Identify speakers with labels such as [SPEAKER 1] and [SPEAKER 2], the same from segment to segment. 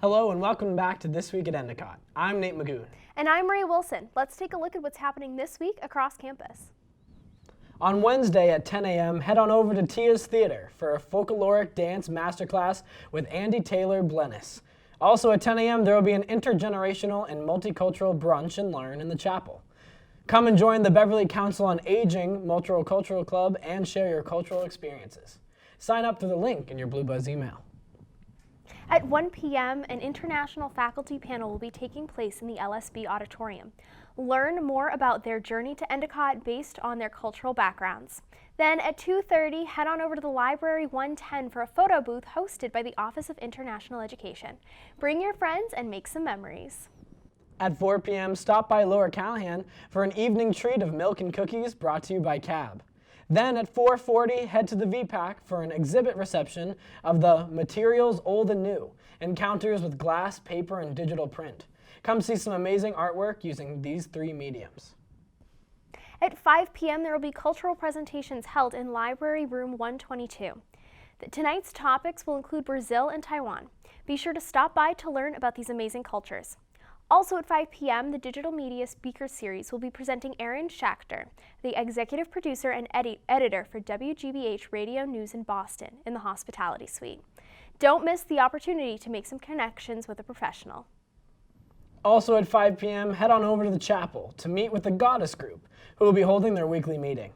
[SPEAKER 1] Hello and welcome back to This Week at Endicott. I'm Nate Magoon.
[SPEAKER 2] And I'm Maria Wilson. Let's take a look at what's happening this week across campus.
[SPEAKER 1] On Wednesday at 10 a.m., head on over to Tia's Theater for a folkloric dance masterclass with Andy Taylor Blennis. Also at 10 a.m., there will be an intergenerational and multicultural brunch and learn in the chapel. Come and join the Beverly Council on Aging Multicultural Club and share your cultural experiences. Sign up through the link in your Blue Buzz email.
[SPEAKER 2] At 1 p.m., an international faculty panel will be taking place in the LSB auditorium. Learn more about their journey to Endicott based on their cultural backgrounds. Then at 2:30, head on over to the Library 110 for a photo booth hosted by the Office of International Education. Bring your friends and make some memories.
[SPEAKER 1] At 4 p.m., stop by Lower Callahan for an evening treat of milk and cookies brought to you by Cab. Then at 4:40, head to the VPAC for an exhibit reception of the Materials Old and New, Encounters with Glass, Paper, and Digital Print. Come see some amazing artwork using these three mediums.
[SPEAKER 2] At 5 p.m., there will be cultural presentations held in Library Room 122. Tonight's topics will include Brazil and Taiwan. Be sure to stop by to learn about these amazing cultures. Also at 5 p.m., the Digital Media Speaker Series will be presenting Aaron Schachter, the executive producer and editor for WGBH Radio News in Boston, in the Hospitality Suite. Don't miss the opportunity to make some connections with a professional.
[SPEAKER 1] Also at 5 p.m., head on over to the chapel to meet with the Goddess Group, who will be holding their weekly meeting.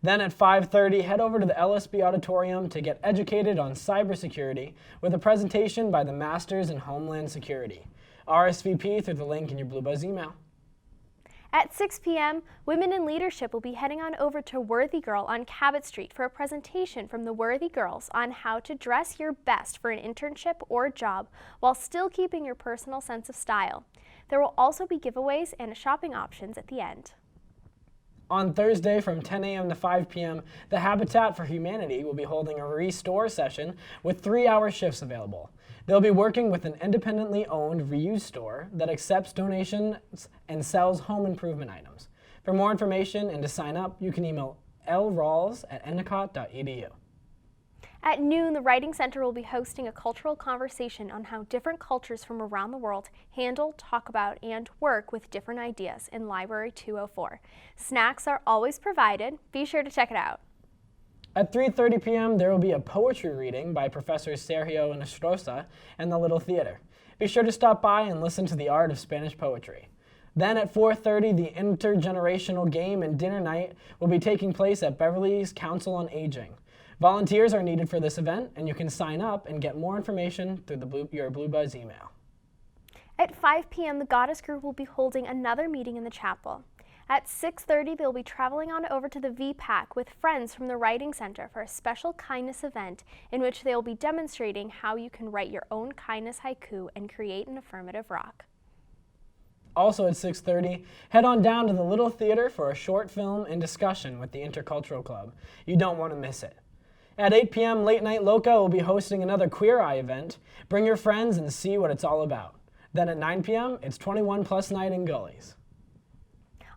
[SPEAKER 1] Then at 5:30, head over to the LSB Auditorium to get educated on cybersecurity with a presentation by the Masters in Homeland Security. RSVP through the link in your Blue Buzz email.
[SPEAKER 2] At 6 p.m., Women in Leadership will be heading on over to Worthy Girl on Cabot Street for a presentation from the Worthy Girls on how to dress your best for an internship or job while still keeping your personal sense of style. There will also be giveaways and shopping options at the end.
[SPEAKER 1] On Thursday from 10 a.m. to 5 p.m., the Habitat for Humanity will be holding a restore session with 3-hour shifts available. They'll be working with an independently owned reuse store that accepts donations and sells home improvement items. For more information and to sign up, you can email lrawls@endicott.edu.
[SPEAKER 2] At noon, the Writing Center will be hosting a cultural conversation on how different cultures from around the world handle, talk about, and work with different ideas in Library 204. Snacks are always provided. Be sure to check it out.
[SPEAKER 1] At 3:30 p.m., there will be a poetry reading by Professor Sergio Nostrosa in the Little Theater. Be sure to stop by and listen to the art of Spanish poetry. Then at 4:30, the intergenerational game and dinner night will be taking place at Beverly's Council on Aging. Volunteers are needed for this event, and you can sign up and get more information through your Blue Buzz email.
[SPEAKER 2] At 5 p.m., the Goddess Group will be holding another meeting in the chapel. At 6:30, they'll be traveling on over to the VPAC with friends from the Writing Center for a special kindness event in which they'll be demonstrating how you can write your own kindness haiku and create an affirmative rock.
[SPEAKER 1] Also at 6:30, head on down to the Little Theater for a short film and discussion with the Intercultural Club. You don't want to miss it. At 8 p.m., Late Night Loca will be hosting another Queer Eye event. Bring your friends and see what it's all about. Then at 9 p.m., it's 21 Plus Night in Gulls.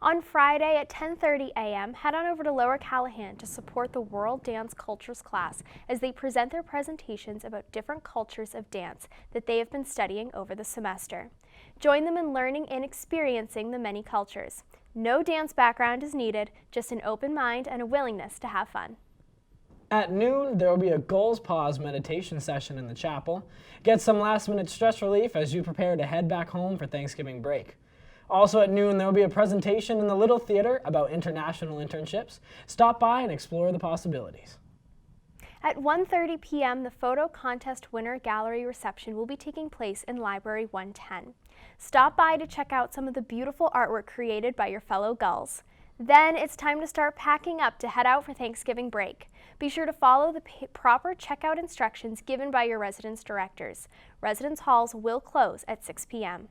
[SPEAKER 2] On Friday at 10:30 a.m., head on over to Lower Callahan to support the World Dance Cultures class as they present their presentations about different cultures of dance that they have been studying over the semester. Join them in learning and experiencing the many cultures. No dance background is needed, just an open mind and a willingness to have fun.
[SPEAKER 1] At noon, there will be a Gulls Pause meditation session in the chapel. Get some last-minute stress relief as you prepare to head back home for Thanksgiving break. Also at noon, there will be a presentation in the Little Theater about international internships. Stop by and explore the possibilities.
[SPEAKER 2] At 1:30 p.m., the photo contest winner gallery reception will be taking place in Library 110. Stop by to check out some of the beautiful artwork created by your fellow Gulls. Then it's time to start packing up to head out for Thanksgiving break. Be sure to follow the proper checkout instructions given by your residence directors. Residence halls will close at 6 p.m.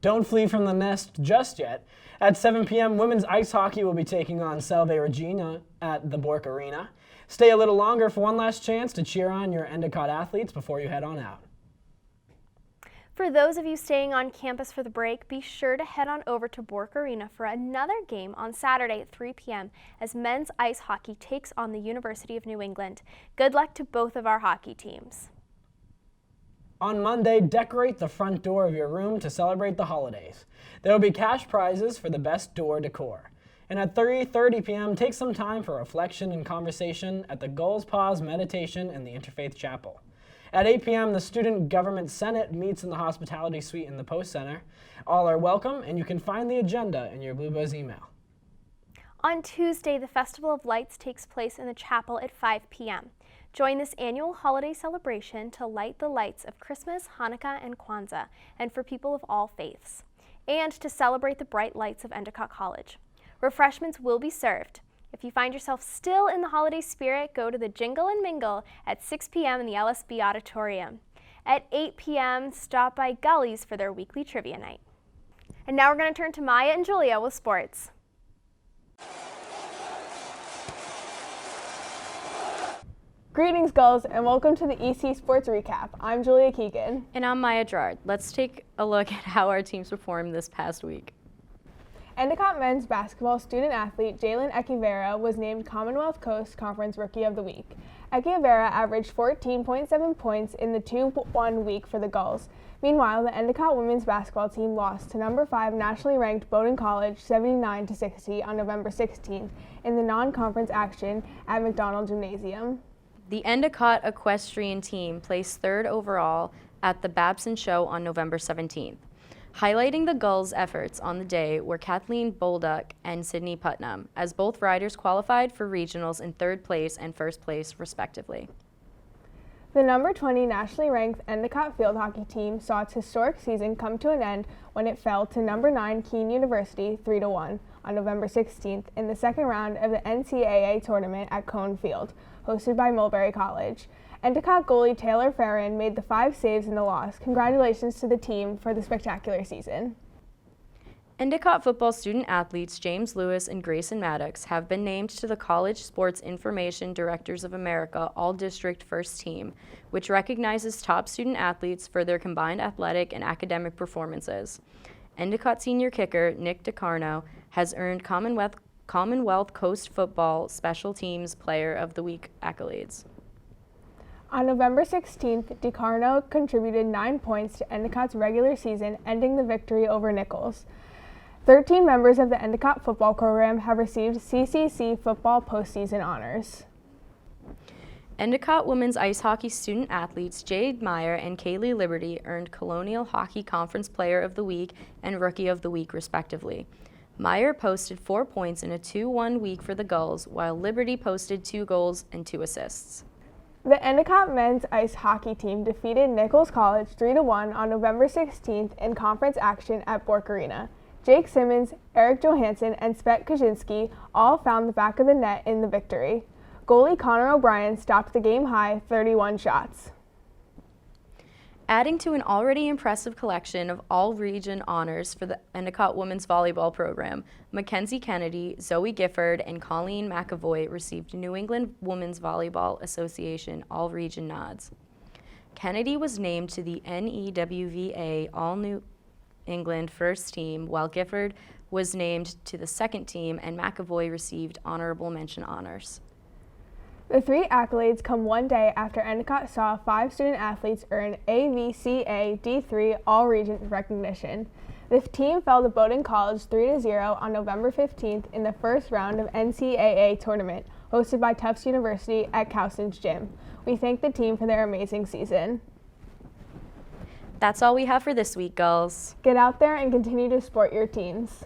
[SPEAKER 1] Don't flee from the nest just yet. At 7 p.m., women's ice hockey will be taking on Salve Regina at the Bork Arena. Stay a little longer for one last chance to cheer on your Endicott athletes before you head on out.
[SPEAKER 2] For those of you staying on campus for the break, be sure to head on over to Bork Arena for another game on Saturday at 3 p.m. as men's ice hockey takes on the University of New England. Good luck to both of our hockey teams.
[SPEAKER 1] On Monday, decorate the front door of your room to celebrate the holidays. There will be cash prizes for the best door decor. And at 3:30 p.m., take some time for reflection and conversation at the Gulls Pause Meditation in the Interfaith Chapel. At 8 p.m., the Student Government Senate meets in the Hospitality Suite in the Post Center. All are welcome, and you can find the agenda in your Blue Buzz email.
[SPEAKER 2] On Tuesday, the Festival of Lights takes place in the chapel at 5 p.m. Join this annual holiday celebration to light the lights of Christmas, Hanukkah, and Kwanzaa, and for people of all faiths, and to celebrate the bright lights of Endicott College. Refreshments will be served. If you find yourself still in the holiday spirit, go to the Jingle and Mingle at 6 p.m. in the LSB Auditorium. At 8 p.m., stop by Gulls for their weekly trivia night. And now we're going to turn to Maya and Julia with sports.
[SPEAKER 3] Greetings, Gulls, and welcome to the EC Sports Recap. I'm Julia Keegan.
[SPEAKER 4] And I'm Maya Gerard. Let's take a look at how our teams performed this past week.
[SPEAKER 3] Endicott men's basketball student athlete Jalen Echeverra was named Commonwealth Coast Conference Rookie of the Week. Echeverra averaged 14.7 points in the 2-1 week for the Gulls. Meanwhile, the Endicott women's basketball team lost to number 5 nationally ranked Bowdoin College 79-60 on November 16th in the non-conference action at McDonald Gymnasium.
[SPEAKER 4] The Endicott equestrian team placed third overall at the Babson Show on November 17th. Highlighting the Gulls' efforts on the day were Kathleen Bolduck and Sydney Putnam, as both riders qualified for regionals in third place and first place, respectively.
[SPEAKER 3] The number 20 nationally ranked Endicott field hockey team saw its historic season come to an end when it fell to number 9 Keene University 3-1 on November 16th in the second round of the NCAA tournament at Cone Field, hosted by Mulberry College. Endicott goalie Taylor Farron made the 5 saves in the loss. Congratulations to the team for the spectacular season.
[SPEAKER 4] Endicott football student athletes James Lewis and Grayson Maddox have been named to the College Sports Information Directors of America All-District First Team, which recognizes top student athletes for their combined athletic and academic performances. Endicott senior kicker Nick DiCarno has earned Commonwealth Coast Football Special Teams Player of the Week accolades.
[SPEAKER 3] On November 16th, DiCarno contributed 9 points to Endicott's regular season, ending the victory over Nichols. 13 members of the Endicott football program have received CCC football postseason honors.
[SPEAKER 4] Endicott women's ice hockey student athletes Jade Meyer and Kaylee Liberty earned Colonial Hockey Conference Player of the Week and Rookie of the Week, respectively. Meyer posted 4 points in a 2-1 week for the Gulls, while Liberty posted 2 goals and 2 assists.
[SPEAKER 3] The Endicott men's ice hockey team defeated Nichols College 3-1 on November 16th in conference action at Bork Arena. Jake Simmons, Eric Johansson, and Spet Kaczynski all found the back of the net in the victory. Goalie Connor O'Brien stopped the game-high 31 shots.
[SPEAKER 4] Adding to an already impressive collection of all-region honors for the Endicott women's volleyball program, Mackenzie Kennedy, Zoe Gifford, and Colleen McAvoy received New England Women's Volleyball Association all-region nods. Kennedy was named to the NEWVA All-New England First Team, while Gifford was named to the second team, and McAvoy received honorable mention honors.
[SPEAKER 3] The 3 accolades come one day after Endicott saw 5 student athletes earn AVCA D3 All-Region recognition. The team fell to Bowdoin College 3-0 on November 15th in the first round of NCAA tournament, hosted by Tufts University at Cowson's Gym. We thank the team for their amazing season.
[SPEAKER 4] That's all we have for this week, Gulls.
[SPEAKER 3] Get out there and continue to support your teams.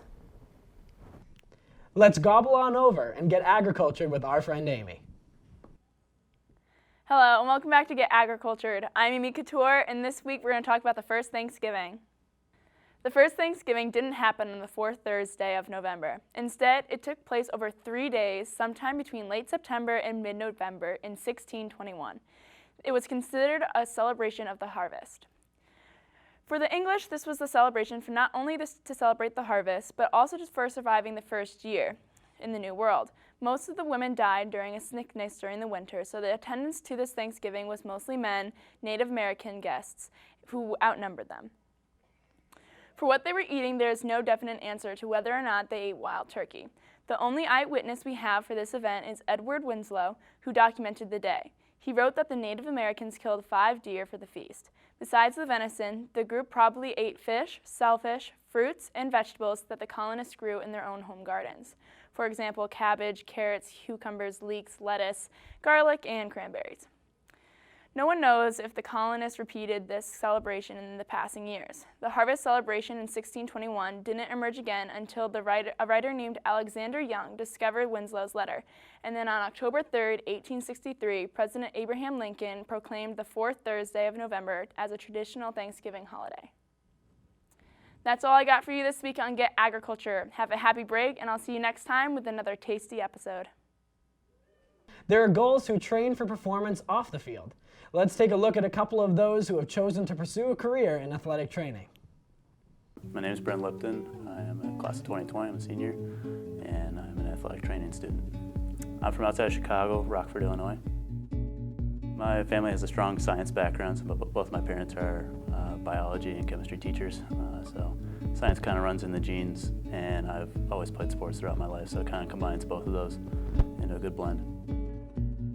[SPEAKER 1] Let's gobble on over and get agricultured with our friend Amy.
[SPEAKER 5] Hello, and welcome back to Get Agricultured. I'm Amy Couture, and this week we're going to talk about the first Thanksgiving. The first Thanksgiving didn't happen on the 4th Thursday of November. Instead, it took place over 3 days, sometime between late September and mid-November in 1621. It was considered a celebration of the harvest. For the English, this was the celebration for not only to celebrate the harvest, but also just for surviving the first year in the New World. Most of the women died during a sickness during the winter, so the attendance to this Thanksgiving was mostly men, Native American guests, who outnumbered them. For what they were eating, there is no definite answer to whether or not they ate wild turkey. The only eyewitness we have for this event is Edward Winslow, who documented the day. He wrote that the Native Americans killed 5 deer for the feast. Besides the venison, the group probably ate fish, shellfish, fruits, and vegetables that the colonists grew in their own home gardens. For example, cabbage, carrots, cucumbers, leeks, lettuce, garlic, and cranberries. No one knows if the colonists repeated this celebration in the passing years. The harvest celebration in 1621 didn't emerge again until a writer named Alexander Young discovered Winslow's letter. And then on October 3, 1863, President Abraham Lincoln proclaimed the 4th Thursday of November as a traditional Thanksgiving holiday. That's all I got for you this week on Get Agriculture. Have a happy break, and I'll see you next time with another tasty episode.
[SPEAKER 1] There are Gulls who train for performance off the field. Let's take a look at a couple of those who have chosen to pursue a career in athletic training.
[SPEAKER 6] My name is Brent Lipton. I am a class of 2020. I'm a senior, and I'm an athletic training student. I'm from outside of Chicago, Rockford, Illinois. My family has a strong science background, so both my parents are biology and chemistry teachers, so science kind of runs in the genes, and I've always played sports throughout my life, so it kind of combines both of those into a good blend.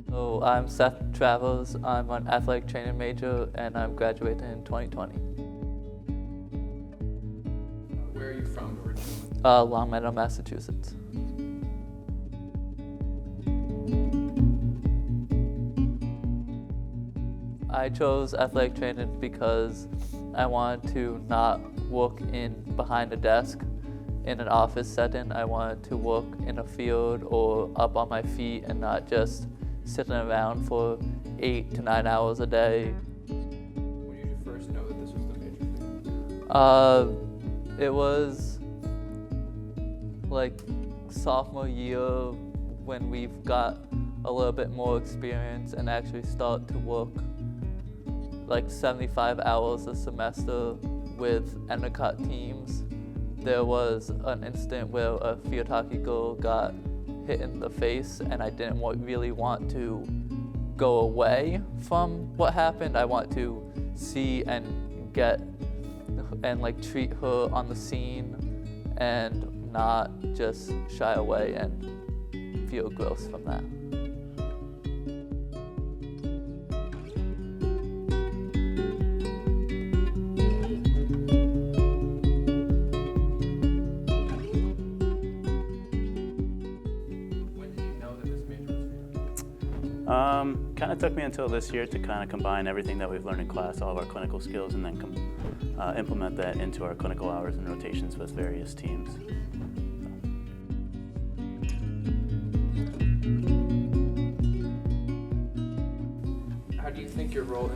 [SPEAKER 7] So I'm Seth Travels. I'm an athletic training major, and I'm graduating in 2020.
[SPEAKER 8] Where are you from originally?
[SPEAKER 7] Longmeadow, Massachusetts. I chose athletic training because I wanted to not work behind a desk in an office setting. I wanted to work in a field or up on my feet and not just sitting around for 8 to 9 hours a day.
[SPEAKER 8] When did you first know that this was the major for you?
[SPEAKER 7] It was like sophomore year when we've got a little bit more experience and actually start to work like 75 hours a semester with Endicott teams. There was an incident where a field hockey girl got hit in the face, and I didn't really want to go away from what happened. I want to see and treat her on the scene and not just shy away and feel gross from that.
[SPEAKER 6] Kind of took me until this year to kind of combine everything that we've learned in class, all of our clinical skills, and then implement that into our clinical hours and rotations with various teams.
[SPEAKER 8] How do you think your role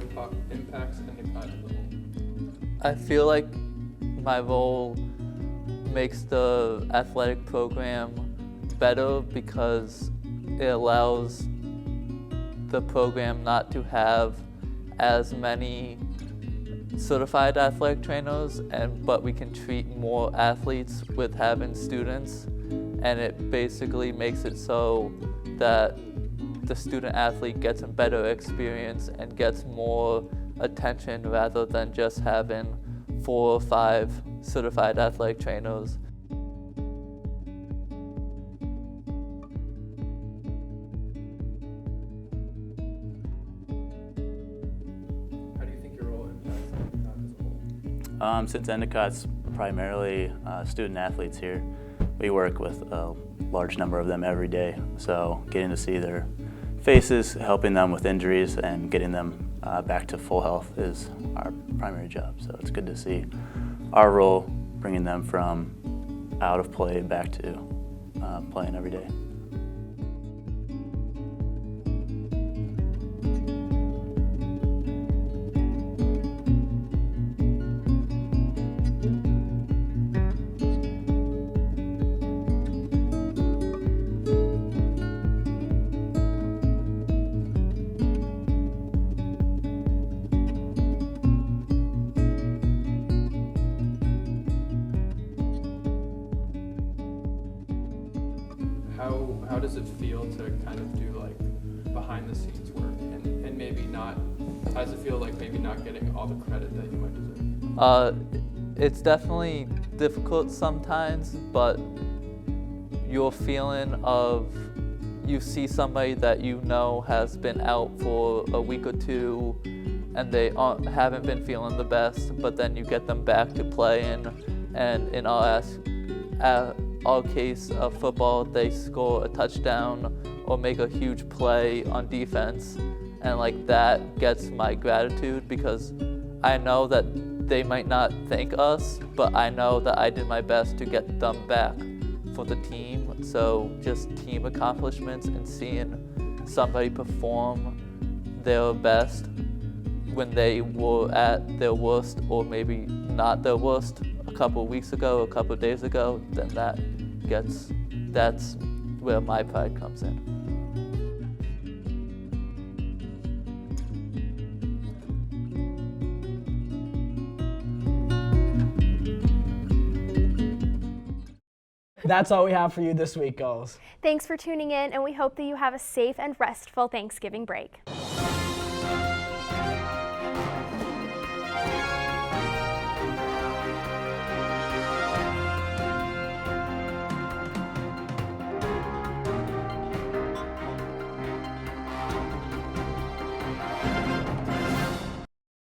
[SPEAKER 8] impacts Endicott as a whole?
[SPEAKER 7] I feel like my role makes the athletic program better because it allows the program not to have as many certified athletic trainers, but we can treat more athletes with having students, and it basically makes it so that the student athlete gets a better experience and gets more attention rather than just having 4 or 5 certified athletic trainers.
[SPEAKER 6] Since Endicott's primarily student athletes here, we work with a large number of them every day. So getting to see their faces, helping them with injuries, and getting them back to full health is our primary job. So it's good to see our role bringing them from out of play back to playing every day.
[SPEAKER 8] How does it feel to kind of do like behind the scenes work and maybe not, how does it feel like maybe not getting all the credit that you might deserve?
[SPEAKER 7] It's definitely difficult sometimes, but your feeling of you see somebody that you know has been out for a week or two and they haven't been feeling the best, but then you get them back to playing, and in our case of football, they score a touchdown or make a huge play on defense, and like that gets my gratitude because I know that they might not thank us, but I know that I did my best to get them back for the team. So just team accomplishments and seeing somebody perform their best when they were at their worst or maybe not their worst a couple of weeks ago, a couple of days ago, then that's where my pride comes in.
[SPEAKER 1] That's all we have for you this week, Gulls.
[SPEAKER 2] Thanks for tuning in, and we hope that you have a safe and restful Thanksgiving break.